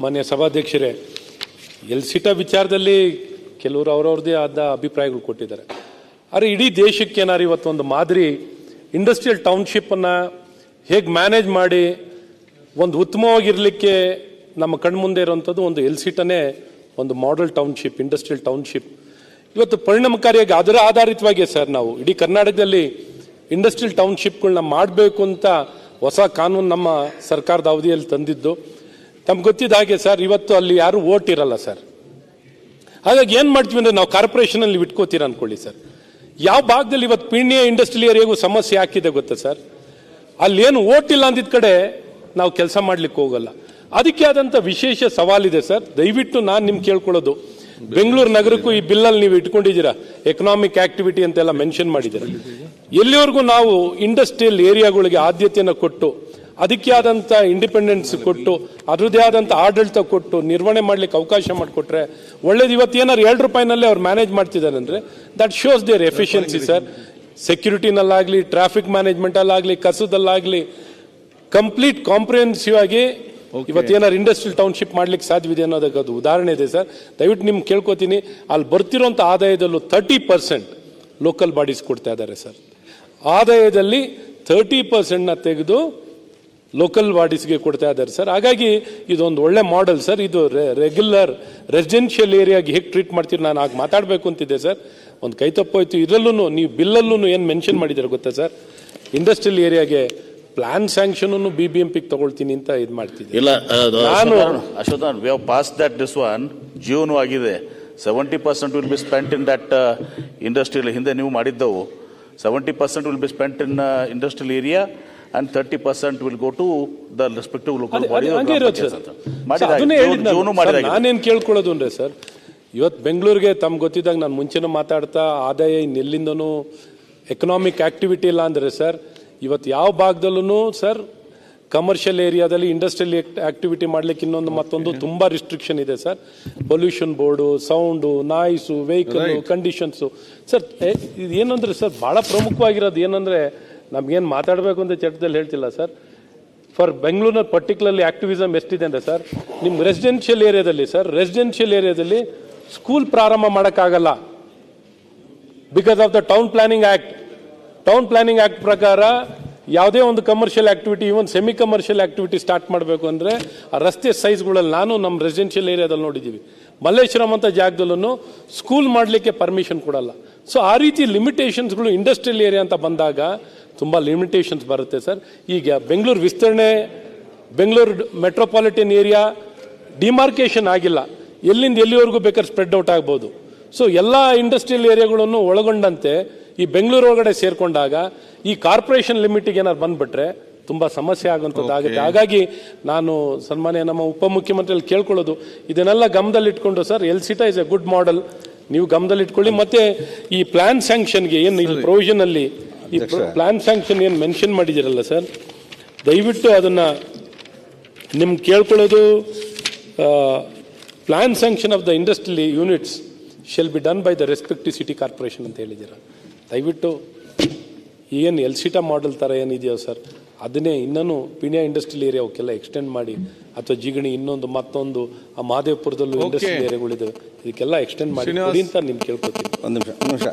ಮಾನ್ಯ ಸಭಾಧ್ಯಕ್ಷರೇ, ಎಲ್ಸಿಟಾ ವಿಚಾರದಲ್ಲಿ ಕೆಲವರು ಅವರವ್ರದ್ದೇ ಆದ ಅಭಿಪ್ರಾಯಗಳು ಕೊಟ್ಟಿದ್ದಾರೆ. ಆದರೆ ಇಡೀ ದೇಶಕ್ಕೆ ಏನಾರು ಇವತ್ತೊಂದು ಮಾದರಿ ಇಂಡಸ್ಟ್ರಿಯಲ್ ಟೌನ್ಶಿಪ್ಪನ್ನು ಹೇಗೆ ಮ್ಯಾನೇಜ್ ಮಾಡಿ ಒಂದು ಉತ್ತಮವಾಗಿರಲಿಕ್ಕೆ ನಮ್ಮ ಕಣ್ಮುಂದೆ ಇರುವಂಥದ್ದು ಒಂದು ಎಲ್ಸಿಟಾನೇ ಒಂದು ಮಾಡೆಲ್ ಟೌನ್ಶಿಪ್, ಇಂಡಸ್ಟ್ರಿಯಲ್ ಟೌನ್ಶಿಪ್. ಇವತ್ತು ಪರಿಣಾಮಕಾರಿಯಾಗಿ ಅದರ ಆಧಾರಿತವಾಗಿ ಸರ್ ನಾವು ಇಡೀ ಕರ್ನಾಟಕದಲ್ಲಿ ಇಂಡಸ್ಟ್ರಿಯಲ್ ಟೌನ್ಶಿಪ್ಗಳನ್ನ ಮಾಡಬೇಕು ಅಂತ ಹೊಸ ಕಾನೂನು ನಮ್ಮ ಸರ್ಕಾರದ ಅವಧಿಯಲ್ಲಿ ತಂದಿದ್ದು. ತಮ್ಗೆ ಗೊತ್ತಿದ್ದ ಹಾಗೆ ಸರ್, ಇವತ್ತು ಅಲ್ಲಿ ಯಾರು ಓಟ್ ಇರಲ್ಲ ಸರ್. ಹಾಗಾಗಿ ಏನು ಮಾಡ್ತೀವಿ ಅಂದರೆ ನಾವು ಕಾರ್ಪೊರೇಷನಲ್ಲಿ ಇಟ್ಕೋತೀರ ಅನ್ಕೊಳ್ಳಿ ಸರ್, ಯಾವ ಭಾಗದಲ್ಲಿ ಇವತ್ತು ಪೀಣ್ಯ ಇಂಡಸ್ಟ್ರಿಯಲ್ ಏರಿಯಾಗೂ ಸಮಸ್ಯೆ ಹಾಕಿದೆ ಗೊತ್ತಾ ಸರ್, ಅಲ್ಲಿ ಏನು ಓಟ್ ಇಲ್ಲ ಅಂದಿದ್ದ ಕಡೆ ನಾವು ಕೆಲಸ ಮಾಡ್ಲಿಕ್ಕೆ ಹೋಗಲ್ಲ. ಅದಕ್ಕೆ ಆದಂಥ ವಿಶೇಷ ಸವಾಲಿದೆ ಸರ್. ದಯವಿಟ್ಟು ನಾನು ನಿಮ್ಗೆ ಕೇಳ್ಕೊಳ್ಳೋದು, ಬೆಂಗಳೂರು ನಗರಕ್ಕೂ ಈ ಬಿಲ್ಲಲ್ಲಿ ನೀವು ಇಟ್ಕೊಂಡಿದ್ದೀರಾ ಎಕನಾಮಿಕ್ ಆಕ್ಟಿವಿಟಿ ಅಂತೆಲ್ಲ ಮೆನ್ಷನ್ ಮಾಡಿದ್ದೀರಾ. ಎಲ್ಲಿವರೆಗೂ ನಾವು ಇಂಡಸ್ಟ್ರಿಯಲ್ ಏರಿಯಾಗಳಿಗೆ ಆದ್ಯತೆಯನ್ನು ಕೊಟ್ಟು ಅದಕ್ಕೆ ಆದಂಥ ಇಂಡಿಪೆಂಡೆನ್ಸ್ ಕೊಟ್ಟು ಅದರದ್ದೇ ಆದಂಥ ಆಡಳಿತ ಕೊಟ್ಟು ನಿರ್ವಹಣೆ ಮಾಡಲಿಕ್ಕೆ ಅವಕಾಶ ಮಾಡಿಕೊಟ್ರೆ ಒಳ್ಳೇದು. ಇವತ್ತು ಏನಾದ್ರು ₹2 ಅವ್ರು ಮ್ಯಾನೇಜ್ ಮಾಡ್ತಿದ್ದಾರೆ ಅಂದರೆ that shows there efficiency sir. ಸೆಕ್ಯೂರಿಟಿನಲ್ಲಾಗಲಿ, ಟ್ರಾಫಿಕ್ ಮ್ಯಾನೇಜ್ಮೆಂಟಲ್ಲಾಗಲಿ, ಕಸದಲ್ಲಾಗಲಿ ಕಂಪ್ಲೀಟ್ ಕಾಂಪ್ರಿಹೆನ್ಸಿವ್ ಆಗಿ ಇವತ್ತೇನಾದ್ರು ಇಂಡಸ್ಟ್ರಿಯಲ್ ಟೌನ್ಶಿಪ್ ಮಾಡ್ಲಿಕ್ಕೆ ಸಾಧ್ಯವಿದೆ ಅನ್ನೋದಕ್ಕೆ ಅದು ಉದಾಹರಣೆ ಇದೆ ಸರ್. ದಯವಿಟ್ಟು ನಿಮ್ಗೆ ಕೇಳ್ಕೊತೀನಿ, ಅಲ್ಲಿ ಬರ್ತಿರೋಂಥ ಆದಾಯದಲ್ಲೂ 30% ಲೋಕಲ್ ಬಾಡೀಸ್ ಕೊಡ್ತಾ ಇದ್ದಾರೆ ಸರ್. ಆದಾಯದಲ್ಲಿ 30% ತೆಗೆದು ಲೋಕಲ್ ಬಾಡೀಸ್ಗೆ ಕೊಡ್ತಾ ಇದ್ದಾರೆ ಸರ್. ಹಾಗಾಗಿ ಇದೊಂದು ಒಳ್ಳೆ ಮಾಡೆಲ್ ಸರ್. ಇದು ರೆಗ್ಯುಲರ್ ರೆಸಿಡೆನ್ಷಿಯಲ್ ಏರಿಯಾಗೆ ಹೇಗೆ ಟ್ರೀಟ್ ಮಾಡ್ತೀರಿ, ನಾನು ಆಗ ಮಾತಾಡಬೇಕು ಅಂತಿದ್ದೆ ಸರ್, ಒಂದು ಕೈ ತಪ್ಪೋಯ್ತು. ಇದರಲ್ಲೂ ನೀವು ಬಿಲ್ಲಲ್ಲೂ ಏನು ಮೆನ್ಷನ್ ಮಾಡಿದ್ದಾರೆ ಗೊತ್ತಾ ಸರ್, ಇಂಡಸ್ಟ್ರಿಯಲ್ ಏರಿಯಾಗೆ ಪ್ಲಾನ್ ಸ್ಯಾಂಕ್ಷನ್ BBMP ತಗೊಳ್ತೀನಿ ಅಂತ ಇದು ಮಾಡ್ತಿದ್ದೆ. ಇಲ್ಲ, ನಾನು Ashok, we have pass that this one ಜೀವನ ಆಗಿದೆ. 70% will be spent in that industrial. ಹಿಂದೆ ನೀವು ಮಾಡಿದ್ದವು 70% will be spent in industrial area and 30% will go to the respective local body. ನಾನೇನು ಕೇಳ್ಕೊಳ್ಳೋದು ಅಂದ್ರೆ ಸರ್, ಇವತ್ತು ಬೆಂಗಳೂರಿಗೆ ತಮ್ಗೆ ಗೊತ್ತಿದ್ದಾಗ ನಾನು ಮುಂಚೆನೂ ಮಾತಾಡ್ತಾ ಆದಾಯ ಇನ್ನೆಲ್ಲಿಂದನೂ ಎಕನಾಮಿಕ್ ಆಕ್ಟಿವಿಟಿ ಇಲ್ಲ ಅಂದರೆ ಸರ್, ಇವತ್ತು ಯಾವ ಭಾಗದಲ್ಲೂ ಸರ್ ಕಮರ್ಷಿಯಲ್ ಏರಿಯಾದಲ್ಲಿ ಇಂಡಸ್ಟ್ರಿಯಲ್ ಆಕ್ಟಿವಿಟಿ ಮಾಡ್ಲಿಕ್ಕೆ ಇನ್ನೊಂದು ಮತ್ತೊಂದು ತುಂಬ ರಿಸ್ಟ್ರಿಕ್ಷನ್ ಇದೆ sir. Pollution board, sound, noise, vehicle conditions sir. ಇದು ಏನಂದ್ರೆ ಸರ್, ಭಾಳ ಪ್ರಮುಖವಾಗಿರೋದು ಏನಂದರೆ, ನಮ್ಗೇನು ಮಾತಾಡಬೇಕು ಅಂತ ಚಟ್ಟದಲ್ಲಿ ಹೇಳ್ತಿಲ್ಲ ಸರ್. ಫಾರ್ ಬೆಂಗಳೂರಿನ ಪರ್ಟಿಕ್ಯುಲರ್ಲಿ ಆಕ್ಟಿವಿಸಮ್ ಎಷ್ಟಿದೆ ಅಂದರೆ ಸರ್, ನಿಮ್ಮ ರೆಸಿಡೆನ್ಷಿಯಲ್ ಏರಿಯಾದಲ್ಲಿ ಸರ್, ರೆಸಿಡೆನ್ಷಿಯಲ್ ಏರಿಯಾದಲ್ಲಿ ಸ್ಕೂಲ್ ಪ್ರಾರಂಭ ಮಾಡೋಕ್ಕಾಗಲ್ಲ because of the town planning act. Town planning act ಪ್ರಕಾರ ಯಾವುದೇ ಒಂದು ಕಮರ್ಷಿಯಲ್ ಆಕ್ಟಿವಿಟಿ, ಇವನ್ ಸೆಮಿ ಕಮರ್ಷಿಯಲ್ ಆಕ್ಟಿವಿಟಿ ಸ್ಟಾರ್ಟ್ ಮಾಡಬೇಕು ಅಂದರೆ ಆ ರಸ್ತೆ ಸೈಜ್ಗಳಲ್ಲಿ ನಾನು ನಮ್ಮ ರೆಸಿಡೆನ್ಷಿಯಲ್ ಏರಿಯಾದಲ್ಲಿ ನೋಡಿದ್ದೀವಿ, ಮಲ್ಲೇಶ್ವರಂ ಅಂತ ಜಾಗದಲ್ಲೂ ಸ್ಕೂಲ್ ಮಾಡಲಿಕ್ಕೆ ಪರ್ಮಿಷನ್ ಕೊಡಲ್ಲ. ಸೊ ಆ ರೀತಿ ಲಿಮಿಟೇಷನ್ಸ್ಗಳು ಇಂಡಸ್ಟ್ರಿಯಲ್ ಏರಿಯಾ ಅಂತ ಬಂದಾಗ ತುಂಬ ಲಿಮಿಟೇಷನ್ಸ್ ಬರುತ್ತೆ ಸರ್. ಈಗ ಬೆಂಗಳೂರು ವಿಸ್ತರಣೆ, ಬೆಂಗಳೂರು ಮೆಟ್ರೋಪಾಲಿಟನ್ ಏರಿಯಾ ಡಿಮಾರ್ಕೇಷನ್ ಆಗಿಲ್ಲ, ಎಲ್ಲಿಂದ ಎಲ್ಲಿವರೆಗೂ ಬೇಕಾದ್ರೆ ಸ್ಪ್ರೆಡ್ ಔಟ್ ಆಗ್ಬೋದು. ಸೊ ಎಲ್ಲ ಇಂಡಸ್ಟ್ರಿಯಲ್ ಏರಿಯಾಗಳನ್ನು ಒಳಗೊಂಡಂತೆ ಈ ಬೆಂಗಳೂರು ಒಳಗಡೆ ಸೇರಿಕೊಂಡಾಗ ಈ ಕಾರ್ಪೊರೇಷನ್ ಲಿಮಿಟಿಗೆ ಏನಾದ್ರು ಬಂದ್ಬಿಟ್ರೆ ತುಂಬ ಸಮಸ್ಯೆ ಆಗುವಂಥದ್ದಾಗುತ್ತೆ. ಹಾಗಾಗಿ ನಾನು ಸನ್ಮಾನ್ಯ ನಮ್ಮ ಉಪಮುಖ್ಯಮಂತ್ರಿಯಲ್ಲಿ ಕೇಳ್ಕೊಳ್ಳೋದು, ಇದನ್ನೆಲ್ಲ ಗಮನದಲ್ಲಿಟ್ಕೊಂಡು sir, ELCITA is a good model, ನೀವು ಗಮನದಲ್ಲಿಟ್ಕೊಳ್ಳಿ. ಮತ್ತೆ ಈ ಪ್ಲಾನ್ ಸ್ಯಾಂಕ್ಷನ್ಗೆ ಏನು ಇಲ್ಲಿ ಪ್ರೊವಿಷನಲ್ಲಿ ಈ ಪ್ಲಾನ್ ಸ್ಯಾಂಕ್ಷನ್ ಏನು ಮೆನ್ಷನ್ ಮಾಡಿದ್ದೀರಲ್ಲ ಸರ್, ದಯವಿಟ್ಟು ಅದನ್ನು ನಿಮ್ಗೆ ಕೇಳ್ಕೊಳ್ಳೋದು, plan sanction of the industrial units shall be done by the respective city corporation ಅಂತ ಹೇಳಿದ್ದೀರ. ದಯವಿಟ್ಟು ಏನು ಎಲ್ಸಿಟಾ ಮಾಡೆಲ್ ಥರ ಏನಿದೆಯೋ ಸರ್, ಅದನ್ನೇ ಇನ್ನೂ ಪೀಣ್ಯ ಇಂಡಸ್ಟ್ರಿಯಲ್ ಏರಿಯಾ ಅವಕ್ಕೆಲ್ಲ ಎಕ್ಸ್ಟೆಂಡ್ ಮಾಡಿ, ಅಥವಾ ಜಿಗಣಿ ಇನ್ನೊಂದು ಮತ್ತೊಂದು ಆ ಮಹದೇವಪುರದಲ್ಲೂ ಇಂಡಸ್ಟ್ರಿಯಲ್ ಏರಿಯಾಗಳಿದೆ, ಇದಕ್ಕೆಲ್ಲ ಎಕ್ಸ್ಟೆಂಡ್ ಮಾಡಿ ಅಂತ ನಿಮ್ಗೆ ಕೇಳ್ಕೊತೀನಿ. ಒಂದು ನಿಮಿಷ